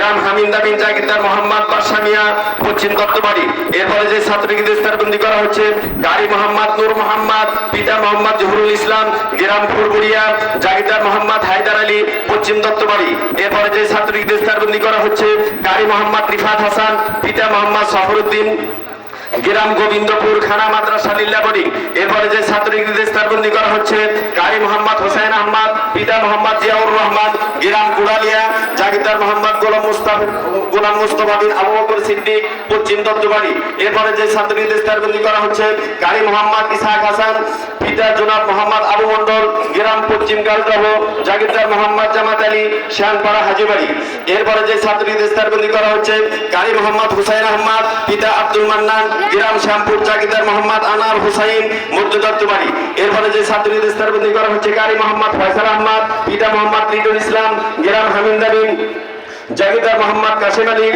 গ্রাম হামিন্দা বিন জাগিরদার মোহাম্মদ বাদশা মিয়া পশ্চিম দত্তবাড়ি। এরপরে যে ছাত্রীদের স্তরবন্দি করা হচ্ছে গাড়ি মোহাম্মদ নূর মোহাম্মদ পিতা মোহাম্মদ জহুরুল ইসলাম গ্রাম ফুরগুড়িয়া জাগিরদার মোহাম্মদ হায়দার আলী পশ্চিম দত্তবাড়ি। এরপরে যে ছাত্রীদের স্তরবন্দি করা হচ্ছে গাড়ি মোহাম্মদ রিফাত হাসান পিতা মোহাম্মদ সফরউদ্দিন গ্রাম গোবিন্দপুর খানা মাদ্রাসা লিল্লাবড়ি। এরপরে যে ছাত্রীদের স্তরবন্দি করা হচ্ছে গাড়ি মোহাম্মদ হোসেন আহমদ পিতা মোহাম্মদ জিয়াউর রহমান গ্রাম গুড়ালিয়া জাগিরদার মোহাম্মদ গোলাম মুস্তফা বিন আবু বকর সিদ্দিক পশ্চিম দত্তবাড়ি। এরপরে যে ছাত্রীদের স্তরবন্দি করা হচ্ছে গাড়ি মোহাম্মদ ইসহাক হাসান পিতা জনাব মোহাম্মদ আবু মন্ডল গ্রাম পশ্চিম গালদহ জাগিরদার মোহাম্মদ জামাত আলী শ্যানপাড়া হাজিবাড়ি। এরপরে যে ছাত্রীদের স্তরবন্দি করা হচ্ছে গাড়ি মোহাম্মদ হুসাইন আহমদ পিতা আব্দুল মান্নান গ্রাম শ্যামপুর জাগিরদার মোহাম্মদ আনার হুসাইন মধ্য দত্তবাড়ি। এরপরে যে ছাত্রীদের স্তরবন্দি করা হচ্ছে গাড়ি মোহাম্মদ ফয়সাল আহমদ পিতা মোহাম্মদ লিটুল ইসলাম গ্রাম হামিন্দা বিন জাগিরদার মোহাম্মদ কাসেম আলী।